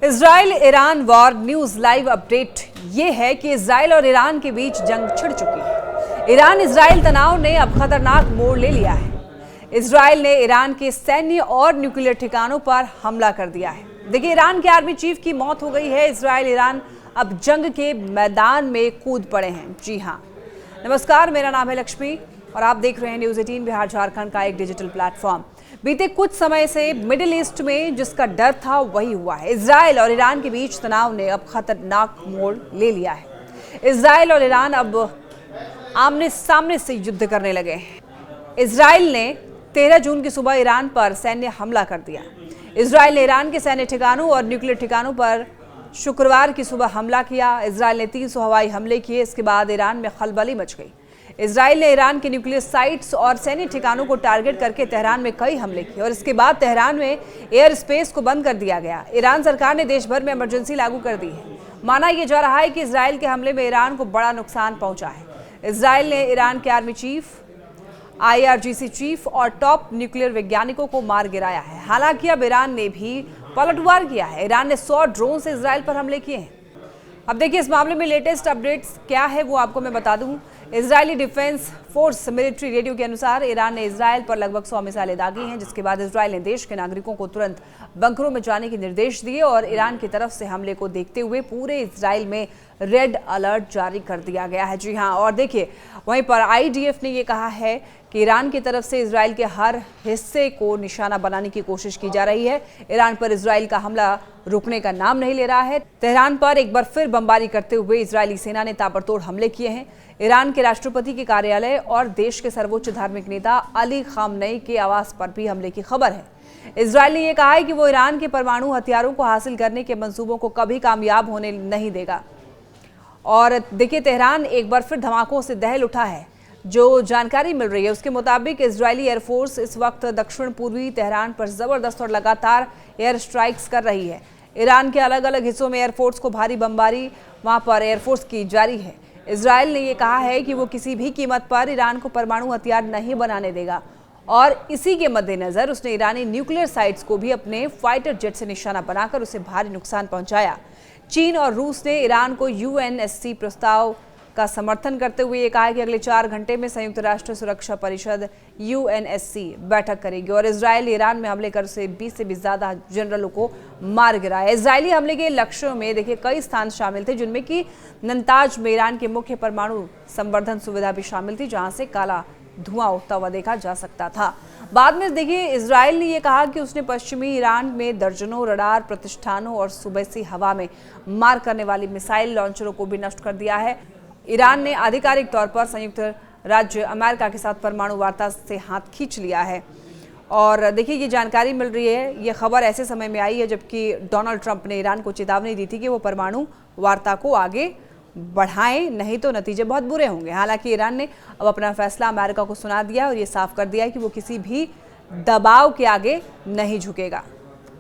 Israel Iran war news live update ये है कि इजराइल और ईरान के बीच जंग छिड़ चुकी है। ईरान इजराइल तनाव ने अब खतरनाक मोड़ ले लिया है। इजराइल ने ईरान के सैन्य और न्यूक्लियर ठिकानों पर हमला कर दिया है। देखिए, ईरान के आर्मी चीफ की मौत हो गई है। इजराइल ईरान अब जंग के मैदान में कूद पड़े हैं। जी हाँ, नमस्कार, मेरा नाम है लक्ष्मी और आप देख रहे हैं न्यूज़ 18 बिहार झारखंड का एक डिजिटल प्लेटफॉर्म। बीते कुछ समय से मिडिल ईस्ट में जिसका डर था वही हुआ है। इजराइल और ईरान के बीच तनाव ने अब खतरनाक मोड़ ले लिया है। इजराइल और ईरान अब आमने सामने से युद्ध करने लगे हैं। इजराइल ने 13 जून की सुबह ईरान पर सैन्य हमला कर दिया। इजराइल ने ईरान के सैन्य ठिकानों और न्यूक्लियर ठिकानों पर शुक्रवार की सुबह हमला किया। इजराइल ने 300 हवाई हमले किए। इसके बाद ईरान में खलबली मच गई। इजराइल ने ईरान के न्यूक्लियर साइट्स और सैन्य ठिकानों को टारगेट करके तेहरान में कई हमले किए और इसके बाद तेहरान में एयर स्पेस को बंद कर दिया गया। ईरान सरकार ने देश भर में इमरजेंसी लागू कर दी है। माना यह जा रहा है कि इजराइल के हमले में ईरान को बड़ा नुकसान पहुंचा है। इजराइल ने ईरान के आर्मी चीफ, IRGC चीफ और टॉप न्यूक्लियर वैज्ञानिकों को मार गिराया है। हालांकि अब ईरान ने भी पलटवार किया है। ईरान ने 100 ड्रोन से इजराइल पर हमले किए हैं। अब देखिए, इस मामले में लेटेस्ट अपडेट्स क्या है वो आपको मैं बता दूं। Israeli defence force military radio के अनुसार ईरान ने इजराइल पर लगभग 100 मिसाइलें दागी हैं, जिसके बाद इजराइल ने देश के नागरिकों को तुरंत बंकरों में जाने के निर्देश दिए और ईरान की तरफ से हमले को देखते हुए पूरे इजराइल में रेड अलर्ट जारी कर दिया गया है। जी हाँ, और देखिए, वहीं पर IDF ने यह कहा है कि ईरान की तरफ से इजराइल के हर हिस्से को निशाना बनाने की कोशिश की जा रही है। ईरान पर इजराइल का हमला रुकने का नाम नहीं ले रहा है। तेहरान पर एक बार फिर बमबारी करते हुए इजरायली सेना ने ताबड़तोड़ हमले किए हैं। ईरान के राष्ट्रपति के कार्यालय और देश के सर्वोच्च धार्मिक नेता अली खामनेई के आवास पर भी हमले की खबर है। इजरायल ने यह कहा है कि वो ईरान के परमाणु हथियारों को हासिल करने के मंसूबों को कभी कामयाब होने नहीं देगा। और देखिए, तेहरान एक बार फिर धमाकों से दहल उठा है। जो जानकारी मिल रही है उसके मुताबिक इजरायली एयरफोर्स इस वक्त दक्षिण पूर्वी तेहरान पर जबरदस्त और लगातार एयर स्ट्राइक्स कर रही है। ईरान के अलग अलग हिस्सों में एयरफोर्स को भारी बमबारी वहां पर एयरफोर्स की जारी है। इजरायल ने यह कहा है कि वो किसी भी कीमत पर ईरान को परमाणु हथियार नहीं बनाने देगा और इसी के मद्देनजर उसने ईरानी न्यूक्लियर साइट्स को भी अपने फाइटर जेट से निशाना बनाकर उसे भारी नुकसान पहुंचाया। चीन और रूस ने ईरान को UNSC प्रस्ताव का समर्थन करते हुए ये कहा है कि अगले 4 घंटे में संयुक्त राष्ट्र सुरक्षा परिषद UNSC बैठक करेगी और इजरायल ईरान में हमले कर उसे 20 से भी ज्यादा जनरलों को मार गिराया। इजरायली हमले के लक्ष्यों में देखिए कई स्थान शामिल थे, जिनमें कि नतांज में ईरान के मुख्य परमाणु संवर्धन सुविधा भी शामिल थी, जहां से काला धुआं उठता हुआ देखा जा सकता था। बाद में देखिए, इजरायल ने यह कहा कि उसने पश्चिमी ईरान में दर्जनों रडार प्रतिष्ठानों और सुबह से हवा में मार करने वाली मिसाइल लॉन्चरों को भी नष्ट कर दिया है। ईरान ने आधिकारिक तौर पर संयुक्त राज्य अमेरिका के साथ परमाणु वार्ता से हाथ खींच लिया है। और देखिए, ये जानकारी मिल रही है, ये खबर ऐसे समय में आई है जबकि डोनाल्ड ट्रंप ने ईरान को चेतावनी दी थी कि वो परमाणु वार्ता को आगे बढ़ाएं, नहीं तो नतीजे बहुत बुरे होंगे। हालांकि ईरान ने अब अपना फैसला अमेरिका को सुना दिया और ये साफ कर दिया है कि वो किसी भी दबाव के आगे नहीं झुकेगा।